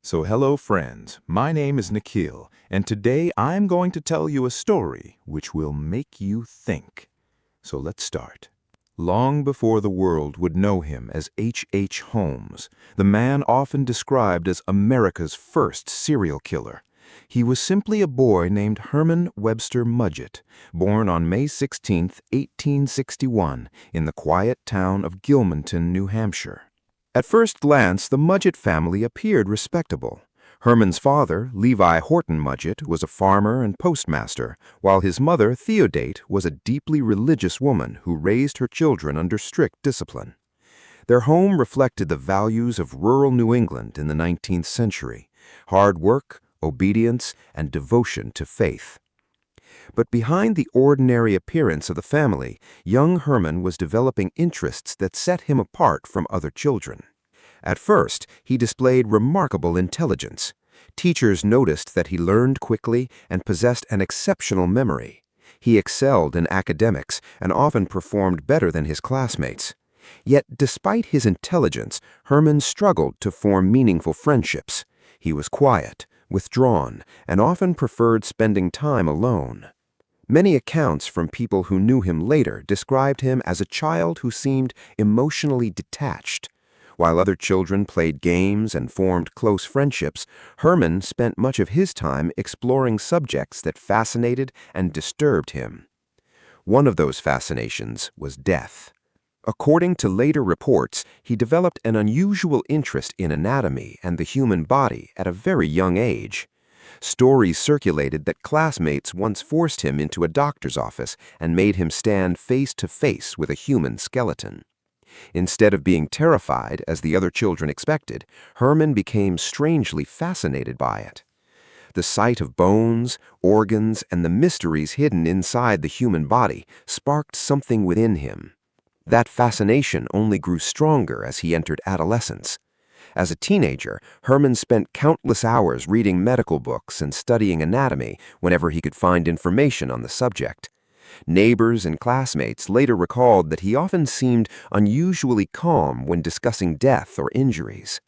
So hello friends, my name is Nikhil, and today I'm going to tell you a story which will make you think. So let's start. Long before the world would know him as H. Holmes, the man often described as America's first serial killer, he was simply a boy named Herman Webster Mudget, born on May 16, 1861, in the quiet town of Gilmanton, New Hampshire. At first glance, the Mudget family appeared respectable. Herman's father, Levi Horton Mudget, was a farmer and postmaster, while his mother, Theodate, was a deeply religious woman who raised her children under strict discipline. Their home reflected the values of rural New England in the 19th century: hard work, obedience, and devotion to faith. But behind the ordinary appearance of the family, young Herman was developing interests that set him apart from other children. At first, he displayed remarkable intelligence. Teachers noticed that he learned quickly and possessed an exceptional memory. He excelled in academics and often performed better than his classmates. Yet, despite his intelligence, Herman struggled to form meaningful friendships. He was quiet, withdrawn, and often preferred spending time alone. Many accounts from people who knew him later described him as a child who seemed emotionally detached. While other children played games and formed close friendships, Herman spent much of his time exploring subjects that fascinated and disturbed him. One of those fascinations was death. According to later reports, he developed an unusual interest in anatomy and the human body at a very young age. Stories circulated that classmates once forced him into a doctor's office and made him stand face to face with a human skeleton. Instead of being terrified, as the other children expected, Herman became strangely fascinated by it. The sight of bones, organs, and the mysteries hidden inside the human body sparked something within him. That fascination only grew stronger as he entered adolescence. As a teenager, Herman spent countless hours reading medical books and studying anatomy whenever he could find information on the subject. Neighbors and classmates later recalled that he often seemed unusually calm when discussing death or injuries.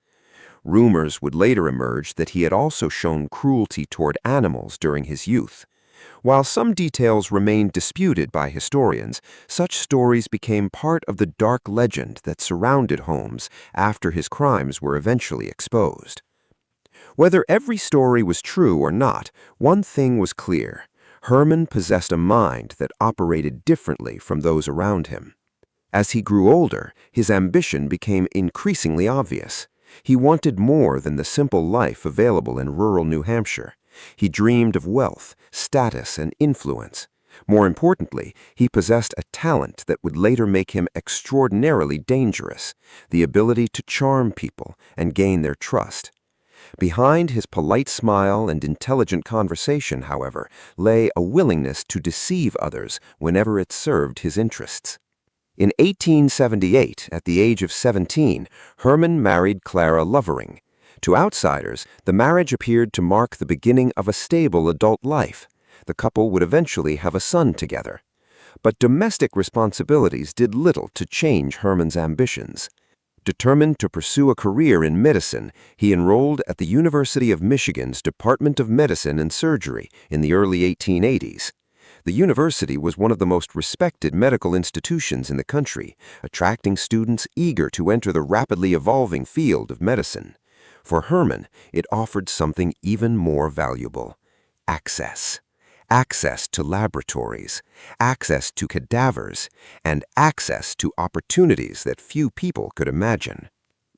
Rumors would later emerge that he had also shown cruelty toward animals during his youth. While some details remain disputed by historians, such stories became part of the dark legend that surrounded Holmes after his crimes were eventually exposed. Whether every story was true or not, one thing was clear: Herman possessed a mind that operated differently from those around him. As he grew older, his ambition became increasingly obvious. He wanted more than the simple life available in rural New Hampshire. He dreamed of wealth, status, and influence. More importantly, he possessed a talent that would later make him extraordinarily dangerous: the ability to charm people and gain their trust. Behind his polite smile and intelligent conversation, however, lay a willingness to deceive others whenever it served his interests. In 1878, at the age of 17, Herman married Clara Lovering. To outsiders, the marriage appeared to mark the beginning of a stable adult life. The couple would eventually have a son together. But domestic responsibilities did little to change Herman's ambitions. Determined to pursue a career in medicine, he enrolled at the University of Michigan's Department of Medicine and Surgery in the early 1880s. The university was one of the most respected medical institutions in the country, attracting students eager to enter the rapidly evolving field of medicine. For Herman, it offered something even more valuable: access. Access to laboratories, access to cadavers, and access to opportunities that few people could imagine.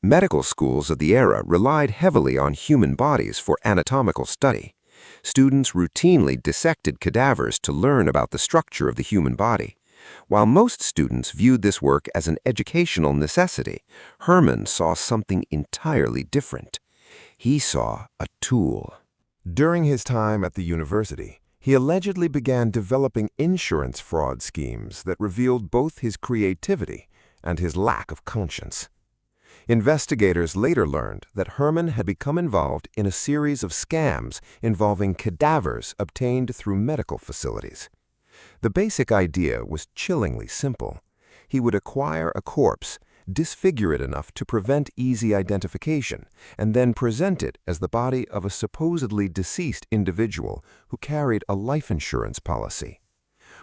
Medical schools of the era relied heavily on human bodies for anatomical study. Students routinely dissected cadavers to learn about the structure of the human body. While most students viewed this work as an educational necessity, Herman saw something entirely different. He saw a tool. During his time at the university, he allegedly began developing insurance fraud schemes that revealed both his creativity and his lack of conscience. Investigators later learned that Herman had become involved in a series of scams involving cadavers obtained through medical facilities. The basic idea was chillingly simple. He would acquire a corpse disfigure it enough to prevent easy identification, and then present it as the body of a supposedly deceased individual who carried a life insurance policy.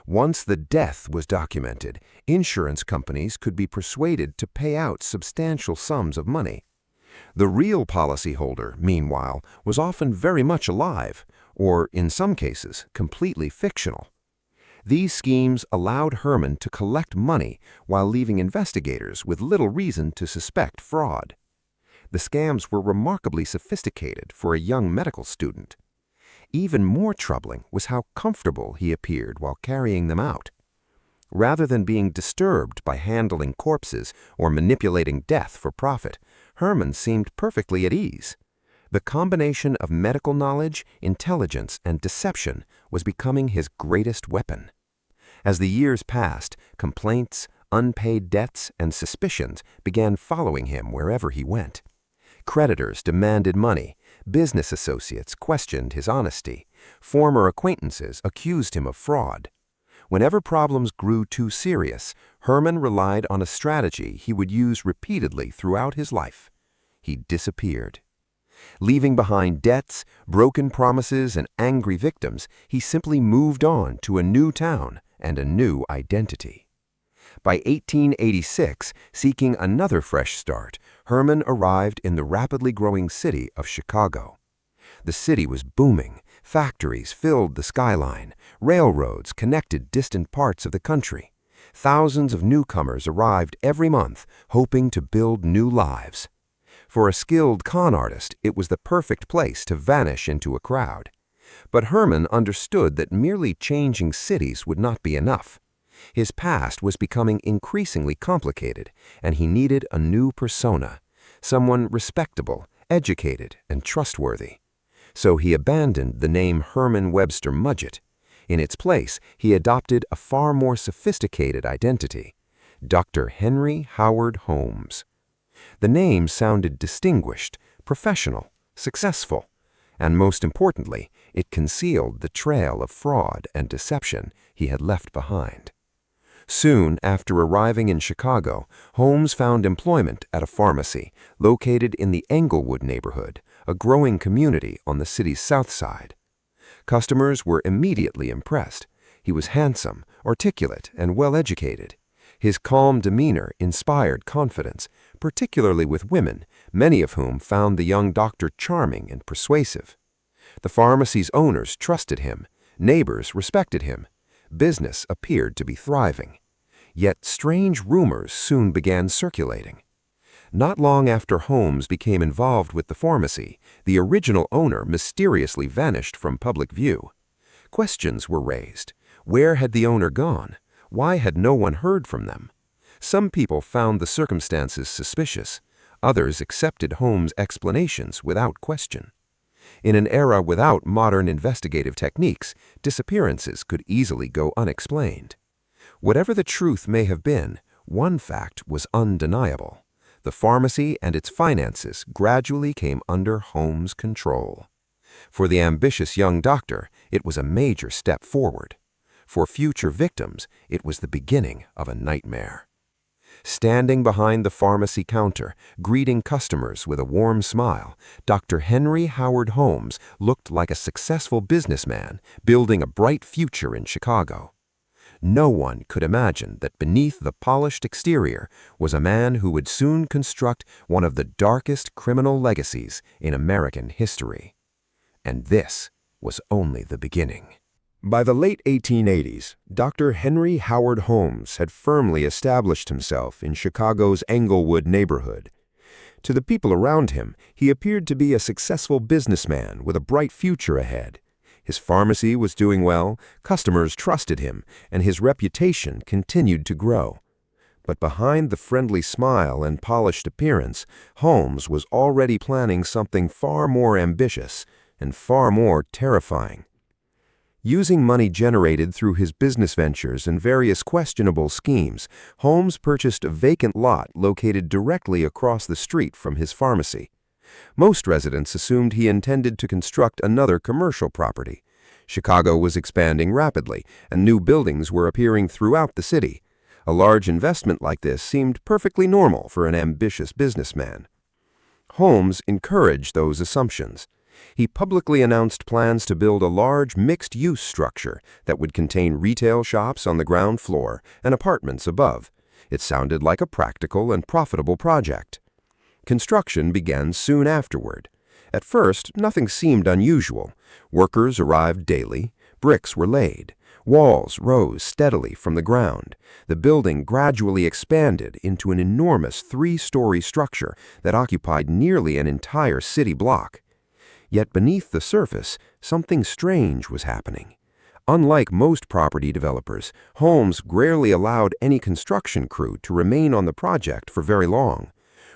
Once the death was documented, insurance companies could be persuaded to pay out substantial sums of money. The real policyholder, meanwhile, was often very much alive, or in some cases, completely fictional. These schemes allowed Herman to collect money while leaving investigators with little reason to suspect fraud. The scams were remarkably sophisticated for a young medical student. Even more troubling was how comfortable he appeared while carrying them out. Rather than being disturbed by handling corpses or manipulating death for profit, Herman seemed perfectly at ease. The combination of medical knowledge, intelligence, and deception was becoming his greatest weapon. As the years passed, complaints, unpaid debts, and suspicions began following him wherever he went. Creditors demanded money, business associates questioned his honesty, former acquaintances accused him of fraud. Whenever problems grew too serious, Herman relied on a strategy he would use repeatedly throughout his life. He disappeared. Leaving behind debts, broken promises, and angry victims, he simply moved on to a new town and a new identity. By 1886, seeking another fresh start, Herman arrived in the rapidly growing city of Chicago. The city was booming. Factories filled the skyline. Railroads connected distant parts of the country. Thousands of newcomers arrived every month, hoping to build new lives. For a skilled con artist, it was the perfect place to vanish into a crowd. But Herman understood that merely changing cities would not be enough. His past was becoming increasingly complicated, and he needed a new persona, someone respectable, educated, and trustworthy. So he abandoned the name Herman Webster Mudget. In its place, he adopted a far more sophisticated identity, Dr. Henry Howard Holmes. The name sounded distinguished, professional, successful, and most importantly, it concealed the trail of fraud and deception he had left behind. Soon after arriving in Chicago, Holmes found employment at a pharmacy located in the Englewood neighborhood, a growing community on the city's south side. Customers were immediately impressed. He was handsome, articulate, and well-educated. His calm demeanor inspired confidence, particularly with women, many of whom found the young doctor charming and persuasive. The pharmacy's owners trusted him, neighbors respected him. Business appeared to be thriving. Yet strange rumors soon began circulating. Not long after Holmes became involved with the pharmacy, the original owner mysteriously vanished from public view. Questions were raised. Where had the owner gone? Why had no one heard from them? Some people found the circumstances suspicious. Others accepted Holmes' explanations without question. In an era without modern investigative techniques, disappearances could easily go unexplained. Whatever the truth may have been, one fact was undeniable. The pharmacy and its finances gradually came under Holmes' control. For the ambitious young doctor, it was a major step forward. For future victims, it was the beginning of a nightmare. Standing behind the pharmacy counter, greeting customers with a warm smile, Dr. Henry Howard Holmes looked like a successful businessman building a bright future in Chicago. No one could imagine that beneath the polished exterior was a man who would soon construct one of the darkest criminal legacies in American history. And this was only the beginning. By the late 1880s, Dr. Henry Howard Holmes had firmly established himself in Chicago's Englewood neighborhood. To the people around him, he appeared to be a successful businessman with a bright future ahead. His pharmacy was doing well, customers trusted him, and his reputation continued to grow. But behind the friendly smile and polished appearance, Holmes was already planning something far more ambitious and far more terrifying. Using money generated through his business ventures and various questionable schemes, Holmes purchased a vacant lot located directly across the street from his pharmacy. Most residents assumed he intended to construct another commercial property. Chicago was expanding rapidly, and new buildings were appearing throughout the city. A large investment like this seemed perfectly normal for an ambitious businessman. Holmes encouraged those assumptions. He publicly announced plans to build a large mixed-use structure that would contain retail shops on the ground floor and apartments above. It sounded like a practical and profitable project. Construction began soon afterward. At first, nothing seemed unusual. Workers arrived daily, bricks were laid, walls rose steadily from the ground. The building gradually expanded into an enormous 3-story structure that occupied nearly an entire city block. Yet beneath the surface, something strange was happening. Unlike most property developers, Holmes rarely allowed any construction crew to remain on the project for very long.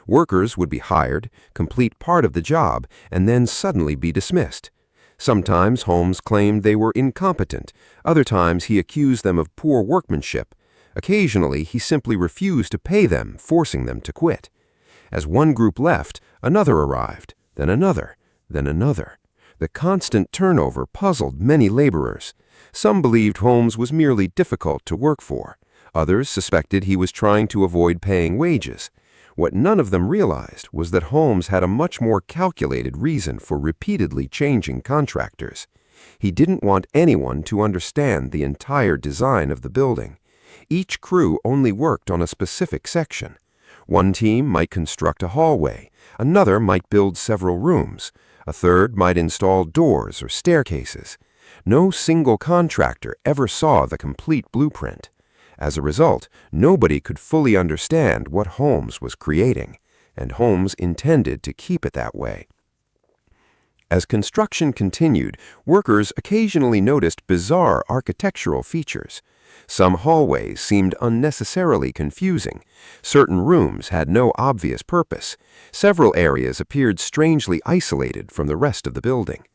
Workers would be hired, complete part of the job, and then suddenly be dismissed. Sometimes Holmes claimed they were incompetent. Other times he accused them of poor workmanship. Occasionally he simply refused to pay them, forcing them to quit. As one group left, another arrived, then another, then another. The constant turnover puzzled many laborers. Some believed Holmes was merely difficult to work for. Others suspected he was trying to avoid paying wages. What none of them realized was that Holmes had a much more calculated reason for repeatedly changing contractors. He didn't want anyone to understand the entire design of the building. Each crew only worked on a specific section. One team might construct a hallway, another might build several rooms, a third might install doors or staircases. No single contractor ever saw the complete blueprint. As a result, nobody could fully understand what Holmes was creating, and Holmes intended to keep it that way. As construction continued, workers occasionally noticed bizarre architectural features. Some hallways seemed unnecessarily confusing. Certain rooms had no obvious purpose. Several areas appeared strangely isolated from the rest of the building.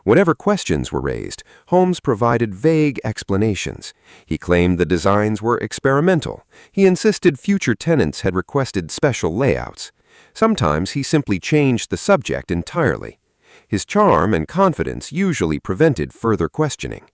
Whenever questions were raised, Holmes provided vague explanations. He claimed the designs were experimental. He insisted future tenants had requested special layouts. Sometimes he simply changed the subject entirely. His charm and confidence usually prevented further questioning.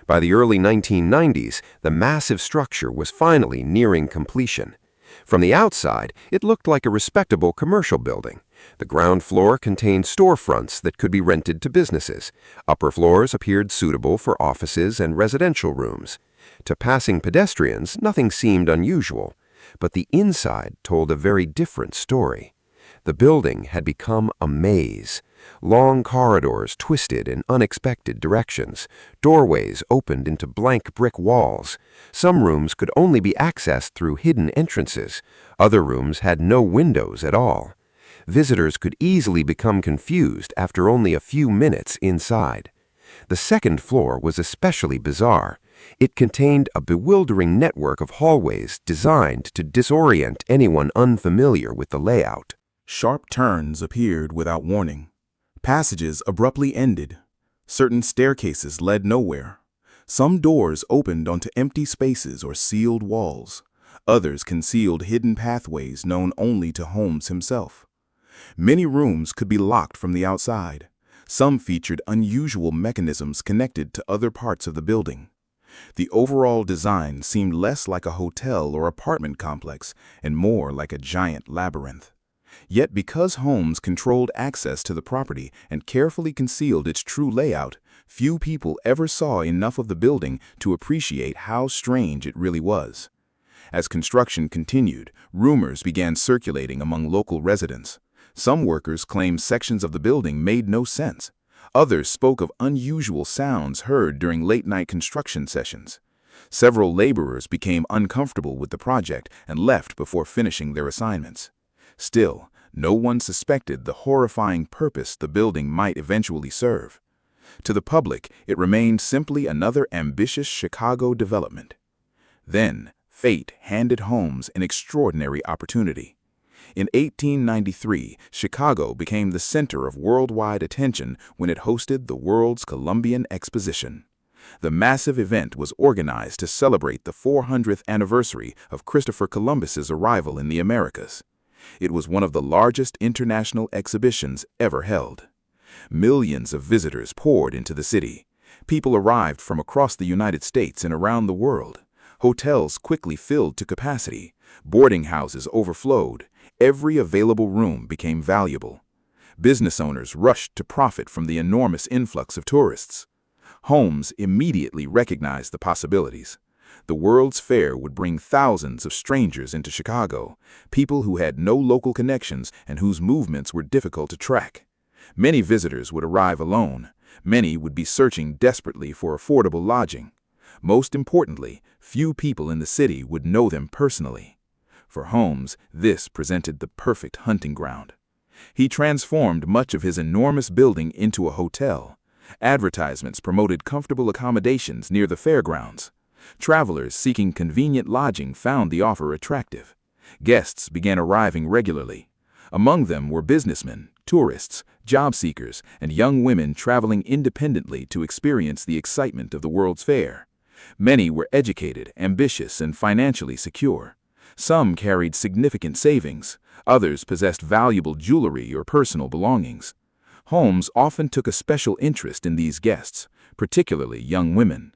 By the early 1990s, the massive structure was finally nearing completion. From the outside, it looked like a respectable commercial building. The ground floor contained storefronts that could be rented to businesses. Upper floors appeared suitable for offices and residential rooms. To passing pedestrians, nothing seemed unusual. But the inside told a very different story. The building had become a maze. Long corridors twisted in unexpected directions. Doorways opened into blank brick walls. Some rooms could only be accessed through hidden entrances. Other rooms had no windows at all. Visitors could easily become confused after only a few minutes inside. The second floor was especially bizarre. It contained a bewildering network of hallways designed to disorient anyone unfamiliar with the layout. Sharp turns appeared without warning. Passages abruptly ended. Certain staircases led nowhere. Some doors opened onto empty spaces or sealed walls. Others concealed hidden pathways known only to Holmes himself. Many rooms could be locked from the outside. Some featured unusual mechanisms connected to other parts of the building. The overall design seemed less like a hotel or apartment complex and more like a giant labyrinth. Yet because Holmes controlled access to the property and carefully concealed its true layout, few people ever saw enough of the building to appreciate how strange it really was. As construction continued, rumors began circulating among local residents. Some workers claimed sections of the building made no sense. Others spoke of unusual sounds heard during late-night construction sessions. Several laborers became uncomfortable with the project and left before finishing their assignments. Still, no one suspected the horrifying purpose the building might eventually serve. To the public, it remained simply another ambitious Chicago development. Then, fate handed Holmes an extraordinary opportunity. In 1893, Chicago became the center of worldwide attention when it hosted the world's Columbian Exposition. The massive event was organized to celebrate the 400th anniversary of Christopher Columbus's arrival in the Americas. It was one of the largest international exhibitions ever held. Millions of visitors poured into the city. People arrived from across the United States and around the world. Hotels quickly filled to capacity. Boarding houses overflowed. Every available room became valuable. Business owners rushed to profit from the enormous influx of tourists. Holmes immediately recognized the possibilities. The World's Fair would bring thousands of strangers into Chicago, people who had no local connections and whose movements were difficult to track. Many visitors would arrive alone. Many would be searching desperately for affordable lodging. Most importantly, few people in the city would know them personally. For Holmes, this presented the perfect hunting ground. He transformed much of his enormous building into a hotel. Advertisements promoted comfortable accommodations near the fairgrounds. Travelers seeking convenient lodging found the offer attractive. Guests began arriving regularly. Among them were businessmen, tourists, job seekers, and young women traveling independently to experience the excitement of the World's Fair. Many were educated, ambitious, and financially secure. Some carried significant savings. Others possessed valuable jewelry or personal belongings. Holmes often took a special interest in these guests, particularly young women.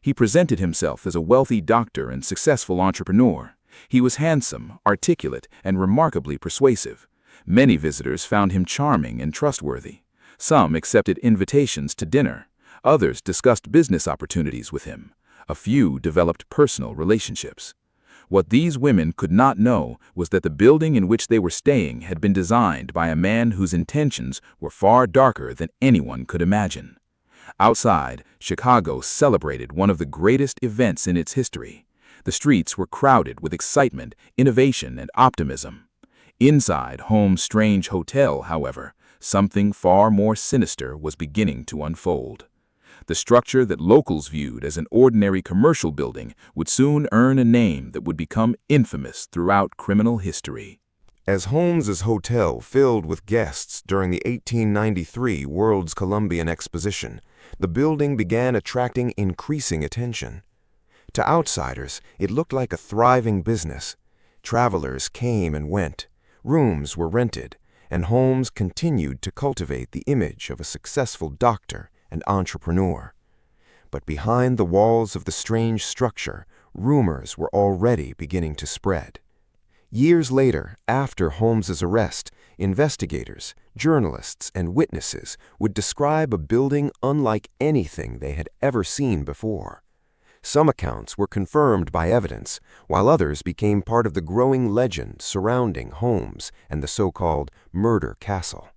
He presented himself as a wealthy doctor and successful entrepreneur. He was handsome, articulate, and remarkably persuasive. Many visitors found him charming and trustworthy. Some accepted invitations to dinner. Others discussed business opportunities with him. A few developed personal relationships. What these women could not know was that the building in which they were staying had been designed by a man whose intentions were far darker than anyone could imagine. Outside, Chicago celebrated one of the greatest events in its history. The streets were crowded with excitement, innovation, and optimism. Inside Holmes' strange hotel, however, something far more sinister was beginning to unfold. The structure that locals viewed as an ordinary commercial building would soon earn a name that would become infamous throughout criminal history. As Holmes's hotel filled with guests during the 1893 World's Columbian Exposition, the building began attracting increasing attention. To outsiders, it looked like a thriving business. Travelers came and went, rooms were rented, and Holmes continued to cultivate the image of a successful doctor and entrepreneur. But behind the walls of the strange structure, rumors were already beginning to spread. Years later, after Holmes's arrest, investigators, journalists, and witnesses would describe a building unlike anything they had ever seen before. Some accounts were confirmed by evidence, while others became part of the growing legend surrounding Holmes and the so-called murder castle.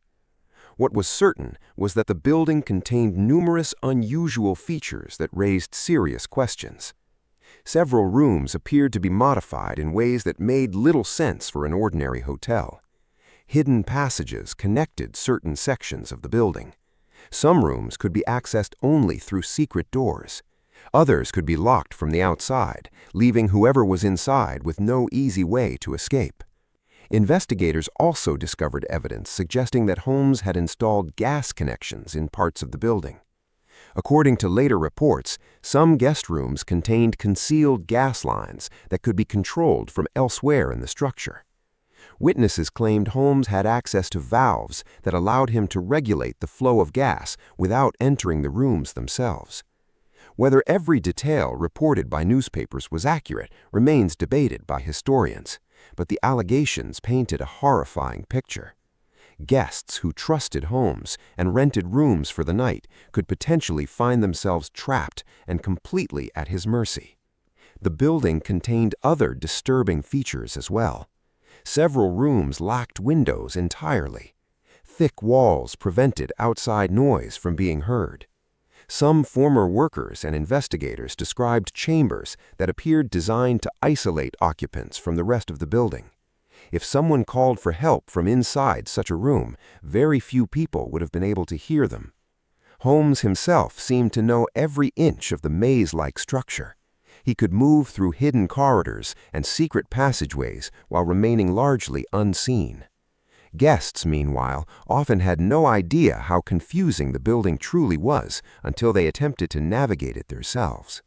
What was certain was that the building contained numerous unusual features that raised serious questions. Several rooms appeared to be modified in ways that made little sense for an ordinary hotel. Hidden passages connected certain sections of the building. Some rooms could be accessed only through secret doors. Others could be locked from the outside, leaving whoever was inside with no easy way to escape. Investigators also discovered evidence suggesting that Holmes had installed gas connections in parts of the building. According to later reports, some guest rooms contained concealed gas lines that could be controlled from elsewhere in the structure. Witnesses claimed Holmes had access to valves that allowed him to regulate the flow of gas without entering the rooms themselves. Whether every detail reported by newspapers was accurate remains debated by historians, but the allegations painted a horrifying picture. Guests who trusted Holmes and rented rooms for the night could potentially find themselves trapped and completely at his mercy. The building contained other disturbing features as well. Several rooms lacked windows entirely. Thick walls prevented outside noise from being heard. Some former workers and investigators described chambers that appeared designed to isolate occupants from the rest of the building. If someone called for help from inside such a room, very few people would have been able to hear them. Holmes himself seemed to know every inch of the maze-like structure. He could move through hidden corridors and secret passageways while remaining largely unseen. Guests, meanwhile, often had no idea how confusing the building truly was until they attempted to navigate it themselves.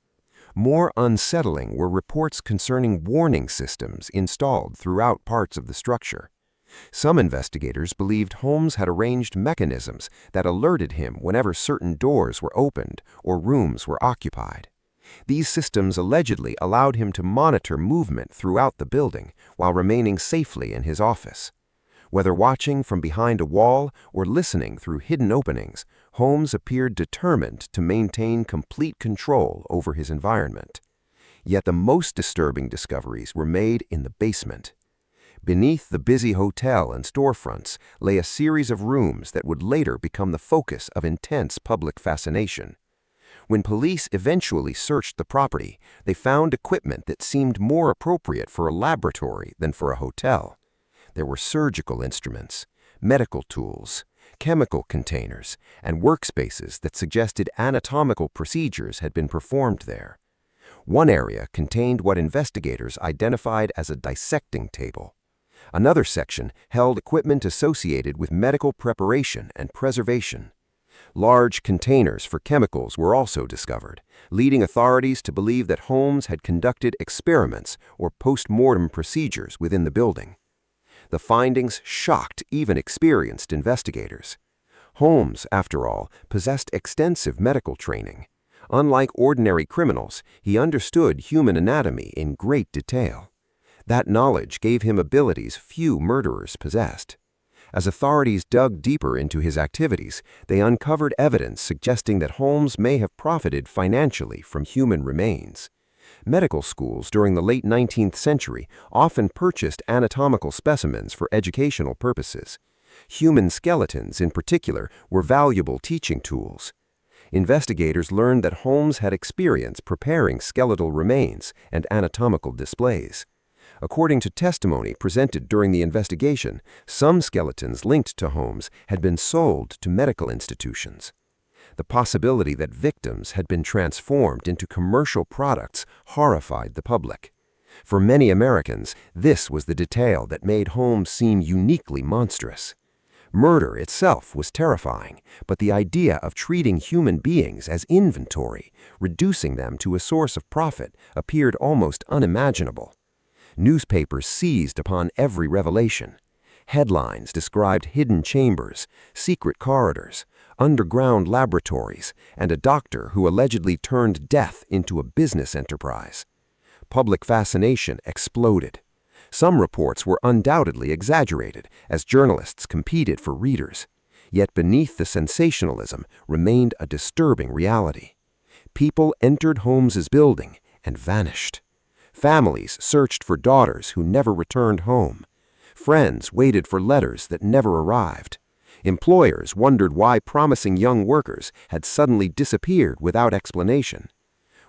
More unsettling were reports concerning warning systems installed throughout parts of the structure. Some investigators believed Holmes had arranged mechanisms that alerted him whenever certain doors were opened or rooms were occupied. These systems allegedly allowed him to monitor movement throughout the building while remaining safely in his office. Whether watching from behind a wall or listening through hidden openings, Holmes appeared determined to maintain complete control over his environment. Yet the most disturbing discoveries were made in the basement. Beneath the busy hotel and storefronts lay a series of rooms that would later become the focus of intense public fascination. When police eventually searched the property, they found equipment that seemed more appropriate for a laboratory than for a hotel. There were surgical instruments, medical tools, chemical containers, and workspaces that suggested anatomical procedures had been performed there. One area contained what investigators identified as a dissecting table. Another section held equipment associated with medical preparation and preservation. Large containers for chemicals were also discovered, leading authorities to believe that Holmes had conducted experiments or post-mortem procedures within the building. The findings shocked even experienced investigators. Holmes, after all, possessed extensive medical training. Unlike ordinary criminals, he understood human anatomy in great detail. That knowledge gave him abilities few murderers possessed. As authorities dug deeper into his activities, they uncovered evidence suggesting that Holmes may have profited financially from human remains. Medical schools during the late 19th century often purchased anatomical specimens for educational purposes. Human skeletons, in particular, were valuable teaching tools. Investigators learned that Holmes had experience preparing skeletal remains and anatomical displays. According to testimony presented during the investigation, some skeletons linked to Holmes had been sold to medical institutions. The possibility that victims had been transformed into commercial products horrified the public. For many Americans, this was the detail that made Holmes seem uniquely monstrous. Murder itself was terrifying, but the idea of treating human beings as inventory, reducing them to a source of profit, appeared almost unimaginable. Newspapers seized upon every revelation. Headlines described hidden chambers, secret corridors, underground laboratories, and a doctor who allegedly turned death into a business enterprise. Public fascination exploded. Some reports were undoubtedly exaggerated as journalists competed for readers. Yet beneath the sensationalism remained a disturbing reality. People entered Holmes's building and vanished. Families searched for daughters who never returned home. Friends waited for letters that never arrived. Employers wondered why promising young workers had suddenly disappeared without explanation.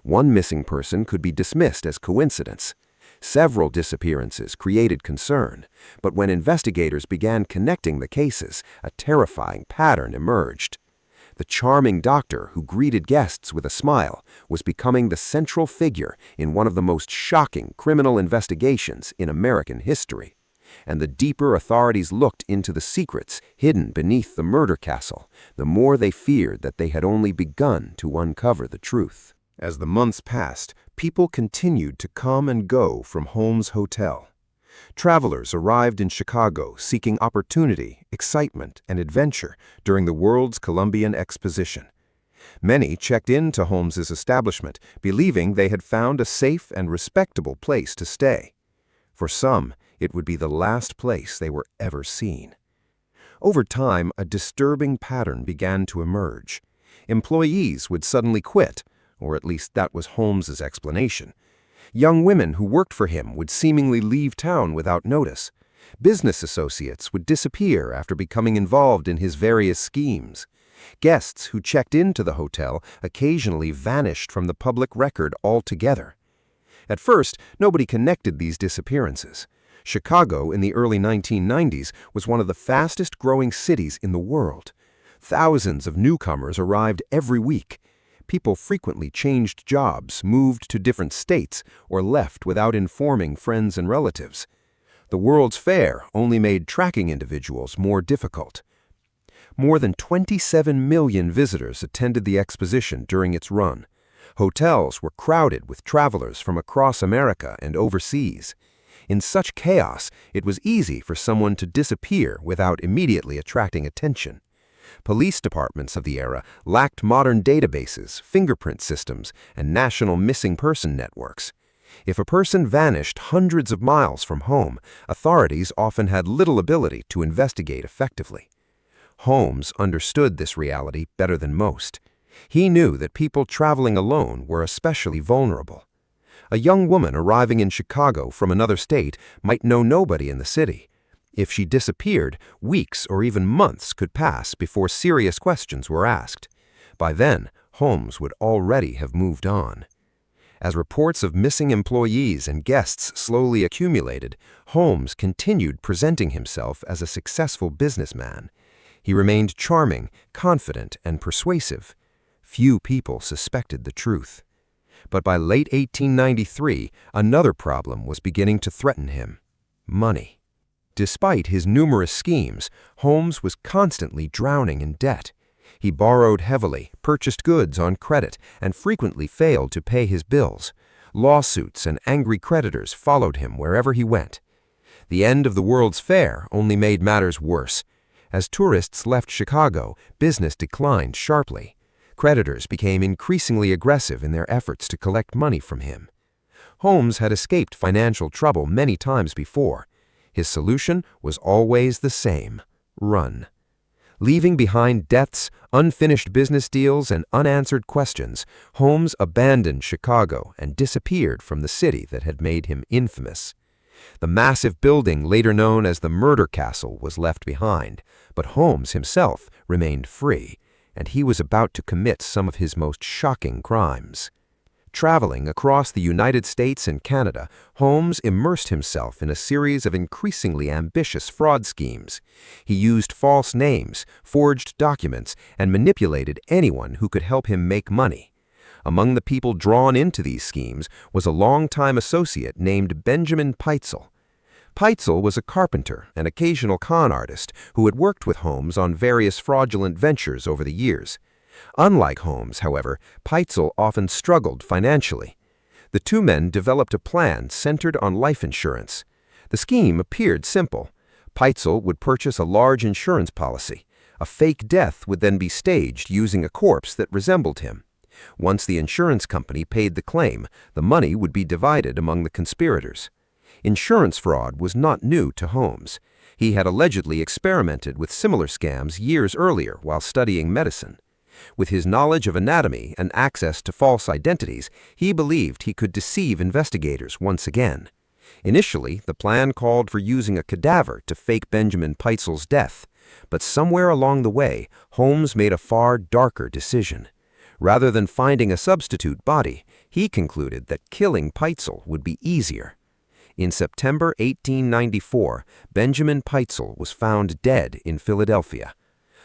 One missing person could be dismissed as coincidence. Several disappearances created concern, but when investigators began connecting the cases, a terrifying pattern emerged. The charming doctor who greeted guests with a smile was becoming the central figure in one of the most shocking criminal investigations in American history. And the deeper authorities looked into the secrets hidden beneath the murder castle, the more they feared that they had only begun to uncover the truth. As the months passed, people continued to come and go from Holmes' hotel. Travelers arrived in Chicago seeking opportunity, excitement, and adventure during the world's Columbian Exposition. Many checked into Holmes's establishment, believing they had found a safe and respectable place to stay. For some, it would be the last place they were ever seen. Over time, a disturbing pattern began to emerge. Employees would suddenly quit, or at least that was Holmes's explanation. Young women who worked for him would seemingly leave town without notice. Business associates would disappear after becoming involved in his various schemes. Guests who checked into the hotel occasionally vanished from the public record altogether. At first, nobody connected these disappearances. Chicago in the early 1990s was one of the fastest-growing cities in the world. Thousands of newcomers arrived every week. People frequently changed jobs, moved to different states, or left without informing friends and relatives. The World's Fair only made tracking individuals more difficult. More than 27 million visitors attended the exposition during its run. Hotels were crowded with travelers from across America and overseas. In such chaos, it was easy for someone to disappear without immediately attracting attention. Police departments of the era lacked modern databases, fingerprint systems, and national missing person networks. If a person vanished hundreds of miles from home, authorities often had little ability to investigate effectively. Holmes understood this reality better than most. He knew that people traveling alone were especially vulnerable. A young woman arriving in Chicago from another state might know nobody in the city. If she disappeared, weeks or even months could pass before serious questions were asked. By then, Holmes would already have moved on. As reports of missing employees and guests slowly accumulated, Holmes continued presenting himself as a successful businessman. He remained charming, confident, and persuasive. Few people suspected the truth. But by late 1893, another problem was beginning to threaten him: money. Despite his numerous schemes, Holmes was constantly drowning in debt. He borrowed heavily, purchased goods on credit, and frequently failed to pay his bills. Lawsuits and angry creditors followed him wherever he went. The end of the World's Fair only made matters worse. As tourists left Chicago, business declined sharply. Creditors became increasingly aggressive in their efforts to collect money from him. Holmes had escaped financial trouble many times before. His solution was always the same: run. Leaving behind debts, unfinished business deals, and unanswered questions, Holmes abandoned Chicago and disappeared from the city that had made him infamous. The massive building later known as the Murder Castle was left behind, but Holmes himself remained free, and he was about to commit some of his most shocking crimes. Traveling across the United States and Canada, Holmes immersed himself in a series of increasingly ambitious fraud schemes. He used false names, forged documents, and manipulated anyone who could help him make money. Among the people drawn into these schemes was a longtime associate named Benjamin Pitezel. Pitezel was a carpenter and occasional con artist who had worked with Holmes on various fraudulent ventures over the years. Unlike Holmes, however, Pitezel often struggled financially. The two men developed a plan centered on life insurance. The scheme appeared simple. Pitezel would purchase a large insurance policy. A fake death would then be staged using a corpse that resembled him. Once the insurance company paid the claim, the money would be divided among the conspirators. Insurance fraud was not new to Holmes. He had allegedly experimented with similar scams years earlier while studying medicine. With his knowledge of anatomy and access to false identities, he believed he could deceive investigators once again. Initially, the plan called for using a cadaver to fake Benjamin Pitezel's death, but somewhere along the way, Holmes made a far darker decision. Rather than finding a substitute body, he concluded that killing Pitezel would be easier. In September 1894, Benjamin Pitezel was found dead in Philadelphia.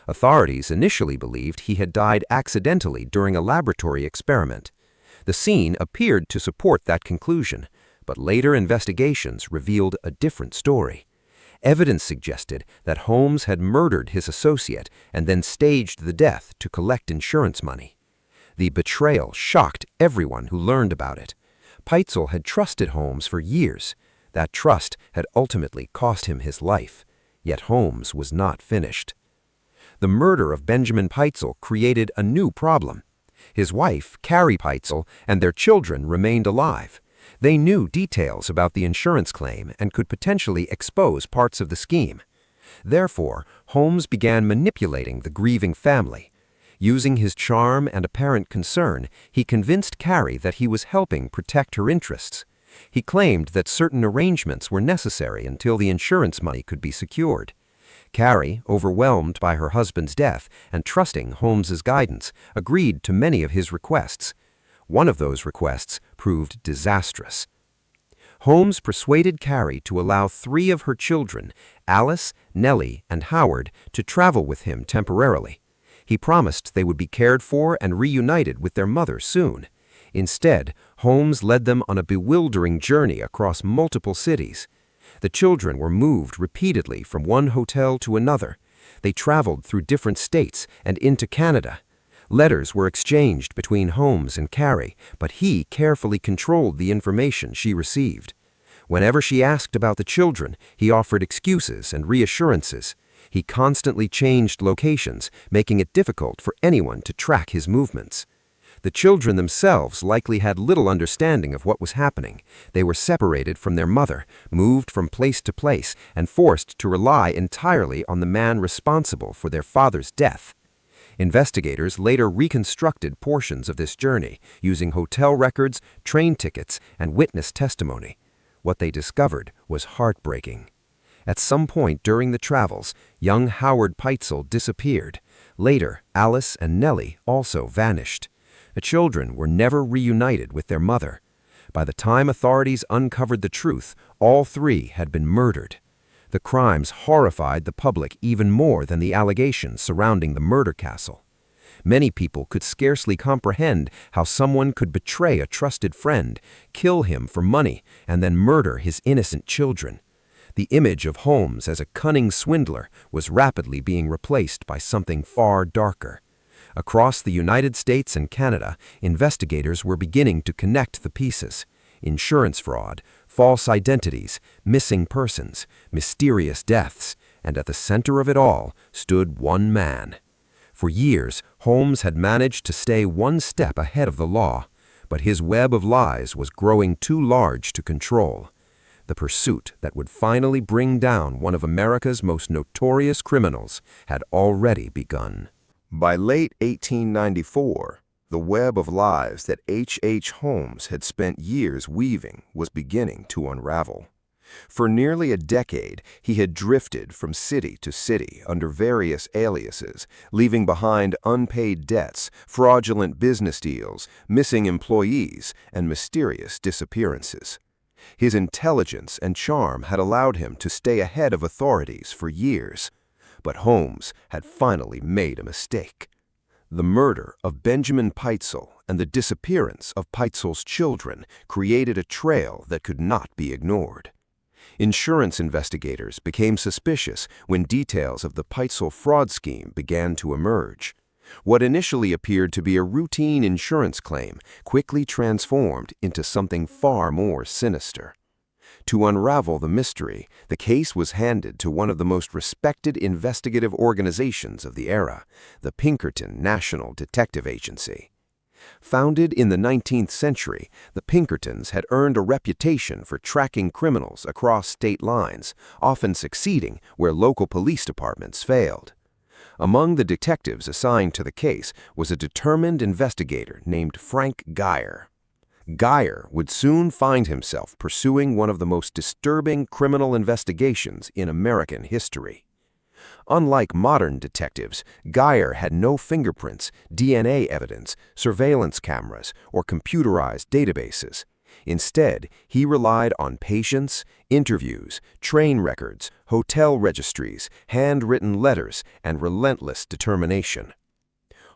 Authorities initially believed he had died accidentally during a laboratory experiment. The scene appeared to support that conclusion, but later investigations revealed a different story. Evidence suggested that Holmes had murdered his associate and then staged the death to collect insurance money. The betrayal shocked everyone who learned about it. Pitezel had trusted Holmes for years. That trust had ultimately cost him his life. Yet Holmes was not finished. The murder of Benjamin Pitezel created a new problem. His wife, Carrie Pitezel, and their children remained alive. They knew details about the insurance claim and could potentially expose parts of the scheme. Therefore, Holmes began manipulating the grieving family. Using his charm and apparent concern, he convinced Carrie that he was helping protect her interests. He claimed that certain arrangements were necessary until the insurance money could be secured. Carrie, overwhelmed by her husband's death and trusting Holmes's guidance, agreed to many of his requests. One of those requests proved disastrous. Holmes persuaded Carrie to allow 3 of her children, Alice, Nellie, and Howard, to travel with him temporarily. He promised they would be cared for and reunited with their mother soon. Instead, Holmes led them on a bewildering journey across multiple cities. The children were moved repeatedly from one hotel to another. They traveled through different states and into Canada. Letters were exchanged between Holmes and Carrie, but he carefully controlled the information she received. Whenever she asked about the children, he offered excuses and reassurances. He constantly changed locations, making it difficult for anyone to track his movements. The children themselves likely had little understanding of what was happening. They were separated from their mother, moved from place to place, and forced to rely entirely on the man responsible for their father's death. Investigators later reconstructed portions of this journey, using hotel records, train tickets, and witness testimony. What they discovered was heartbreaking. At some point during the travels, young Howard Peitzel disappeared. Later, Alice and Nellie also vanished. The children were never reunited with their mother. By the time authorities uncovered the truth, all three had been murdered. The crimes horrified the public even more than the allegations surrounding the murder castle. Many people could scarcely comprehend how someone could betray a trusted friend, kill him for money, and then murder his innocent children. The image of Holmes as a cunning swindler was rapidly being replaced by something far darker. Across the United States and Canada, investigators were beginning to connect the pieces. Insurance fraud, false identities, missing persons, mysterious deaths, and at the center of it all stood one man. For years, Holmes had managed to stay one step ahead of the law, but his web of lies was growing too large to control. The pursuit that would finally bring down one of America's most notorious criminals had already begun. By late 1894, the web of lies that H. Holmes had spent years weaving was beginning to unravel. For nearly a decade, he had drifted from city to city under various aliases, leaving behind unpaid debts, fraudulent business deals, missing employees, and mysterious disappearances. His intelligence and charm had allowed him to stay ahead of authorities for years. But Holmes had finally made a mistake. The murder of Benjamin Peitzel and the disappearance of Peitzel's children created a trail that could not be ignored. Insurance investigators became suspicious when details of the Peitzel fraud scheme began to emerge. What initially appeared to be a routine insurance claim quickly transformed into something far more sinister. To unravel the mystery, the case was handed to one of the most respected investigative organizations of the era, the Pinkerton National Detective Agency. Founded in the 19th century, the Pinkertons had earned a reputation for tracking criminals across state lines, often succeeding where local police departments failed. Among the detectives assigned to the case was a determined investigator named Frank Geyer. Geyer would soon find himself pursuing one of the most disturbing criminal investigations in American history. Unlike modern detectives, Geyer had no fingerprints, DNA evidence, surveillance cameras, or computerized databases. Instead, he relied on patience, interviews, train records, hotel registries, handwritten letters, and relentless determination.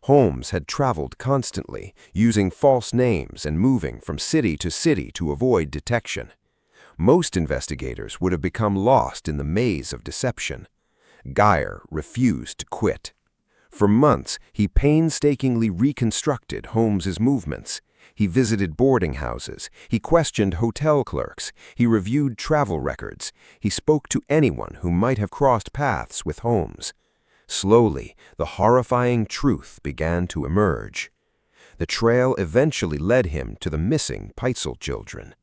Holmes had traveled constantly, using false names and moving from city to avoid detection. Most investigators would have become lost in the maze of deception. Geyer refused to quit. For months, he painstakingly reconstructed Holmes's movements. He visited boarding houses, he questioned hotel clerks, he reviewed travel records, he spoke to anyone who might have crossed paths with Holmes. Slowly, the horrifying truth began to emerge. The trail eventually led him to the missing Peitzel children.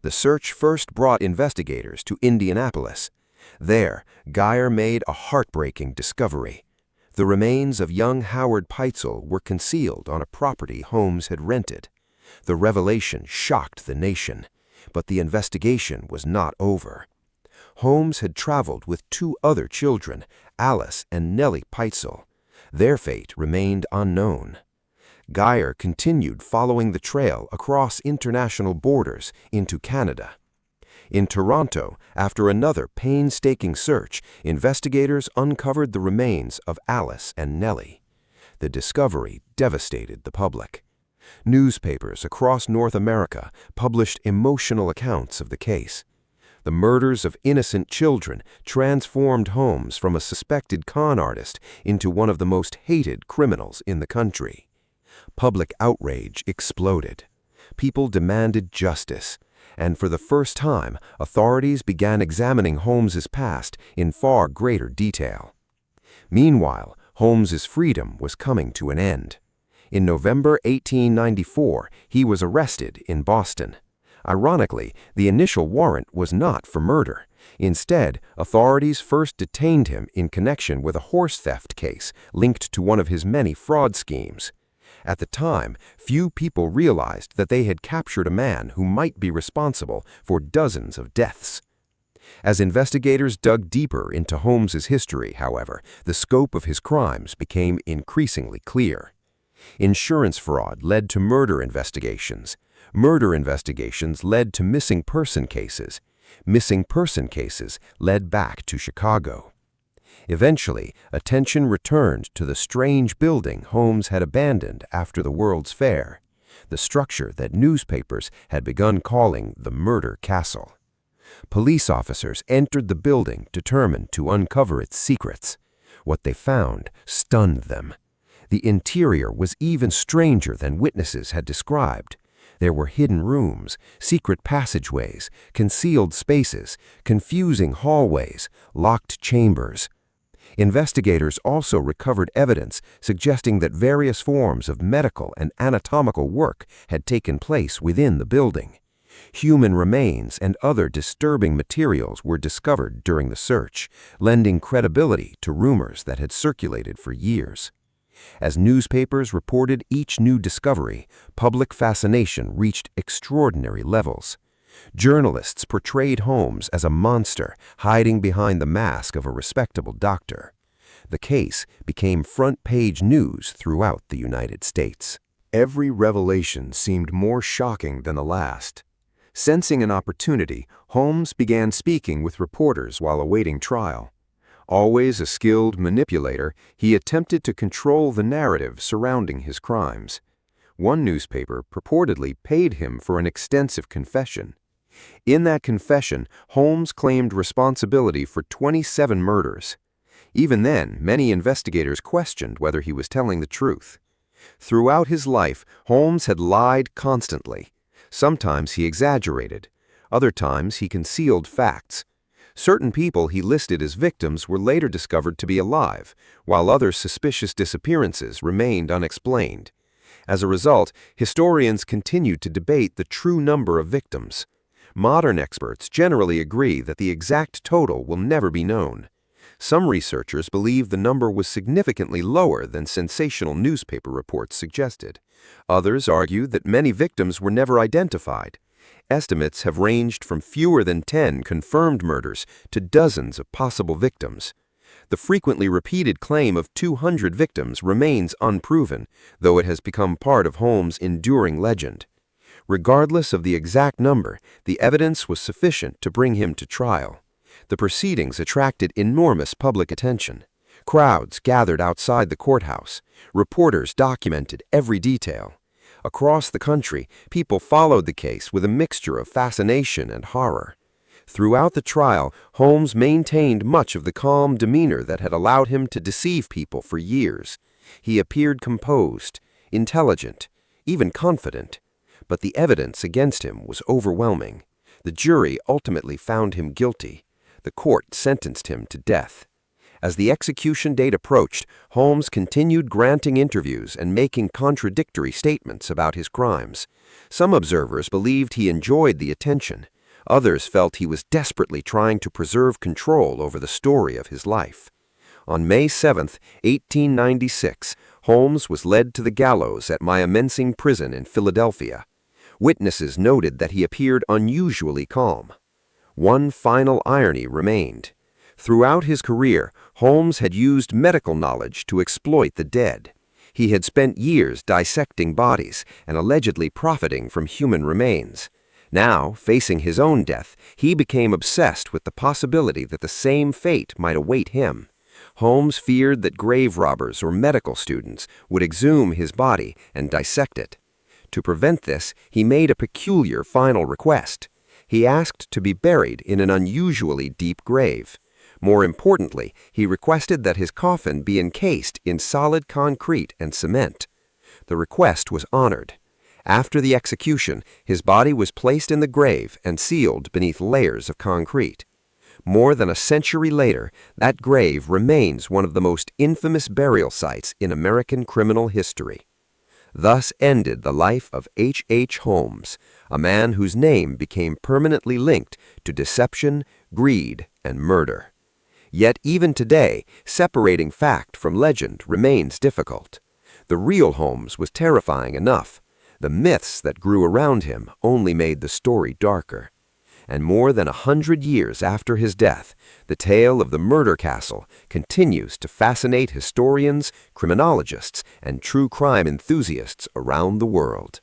The search first brought investigators to Indianapolis. There, Geyer made a heartbreaking discovery. The remains of young Howard Peitzel were concealed on a property Holmes had rented. The revelation shocked the nation, but the investigation was not over. Holmes had traveled with two other children, Alice and Nellie Peitzel. Their fate remained unknown. Geyer continued following the trail across international borders into Canada. In Toronto, after another painstaking search, investigators uncovered the remains of Alice and Nellie. The discovery devastated the public. Newspapers across North America published emotional accounts of the case. The murders of innocent children transformed Holmes from a suspected con artist into one of the most hated criminals in the country. Public outrage exploded. People demanded justice, and for the first time, authorities began examining Holmes's past in far greater detail. Meanwhile, Holmes's freedom was coming to an end. In November 1894, he was arrested in Boston. Ironically, the initial warrant was not for murder. Instead, authorities first detained him in connection with a horse theft case linked to one of his many fraud schemes. At the time, few people realized that they had captured a man who might be responsible for dozens of deaths. As investigators dug deeper into Holmes's history, however, the scope of his crimes became increasingly clear. Insurance fraud led to murder investigations. Murder investigations led to missing person cases. Missing person cases led back to Chicago. Eventually, attention returned to the strange building Holmes had abandoned after the World's Fair, the structure that newspapers had begun calling the Murder Castle. Police officers entered the building determined to uncover its secrets. What they found stunned them. The interior was even stranger than witnesses had described. There were hidden rooms, secret passageways, concealed spaces, confusing hallways, locked chambers. Investigators also recovered evidence suggesting that various forms of medical and anatomical work had taken place within the building. Human remains and other disturbing materials were discovered during the search, lending credibility to rumors that had circulated for years. As newspapers reported each new discovery, public fascination reached extraordinary levels. Journalists portrayed Holmes as a monster hiding behind the mask of a respectable doctor. The case became front-page news throughout the United States. Every revelation seemed more shocking than the last. Sensing an opportunity, Holmes began speaking with reporters while awaiting trial. Always a skilled manipulator, he attempted to control the narrative surrounding his crimes. One newspaper purportedly paid him for an extensive confession. In that confession, Holmes claimed responsibility for 27 murders. Even then, many investigators questioned whether he was telling the truth. Throughout his life, Holmes had lied constantly. Sometimes he exaggerated. Other times he concealed facts. Certain people he listed as victims were later discovered to be alive, while other suspicious disappearances remained unexplained. As a result, historians continued to debate the true number of victims. Modern experts generally agree that the exact total will never be known. Some researchers believe the number was significantly lower than sensational newspaper reports suggested. Others argue that many victims were never identified. Estimates have ranged from fewer than 10 confirmed murders to dozens of possible victims. The frequently repeated claim of 200 victims remains unproven, though it has become part of Holmes' enduring legend. Regardless of the exact number, the evidence was sufficient to bring him to trial. The proceedings attracted enormous public attention. Crowds gathered outside the courthouse. Reporters documented every detail. Across the country, people followed the case with a mixture of fascination and horror. Throughout the trial, Holmes maintained much of the calm demeanor that had allowed him to deceive people for years. He appeared composed, intelligent, even confident. But the evidence against him was overwhelming. The jury ultimately found him guilty. The court sentenced him to death. As the execution date approached, Holmes continued granting interviews and making contradictory statements about his crimes. Some observers believed he enjoyed the attention. Others felt he was desperately trying to preserve control over the story of his life. On May 7, 1896, Holmes was led to the gallows at Myamensing Prison in Philadelphia. Witnesses noted that he appeared unusually calm. One final irony remained. Throughout his career, Holmes had used medical knowledge to exploit the dead. He had spent years dissecting bodies and allegedly profiting from human remains. Now, facing his own death, he became obsessed with the possibility that the same fate might await him. Holmes feared that grave robbers or medical students would exhume his body and dissect it. To prevent this, he made a peculiar final request. He asked to be buried in an unusually deep grave. More importantly, he requested that his coffin be encased in solid concrete and cement. The request was honored. After the execution, his body was placed in the grave and sealed beneath layers of concrete. More than a century later, that grave remains one of the most infamous burial sites in American criminal history. Thus ended the life of H. Holmes, a man whose name became permanently linked to deception, greed, and murder. Yet even today, separating fact from legend remains difficult. The real Holmes was terrifying enough. The myths that grew around him only made the story darker. And more than 100 years after his death, the tale of the murder castle continues to fascinate historians, criminologists, and true crime enthusiasts around the world.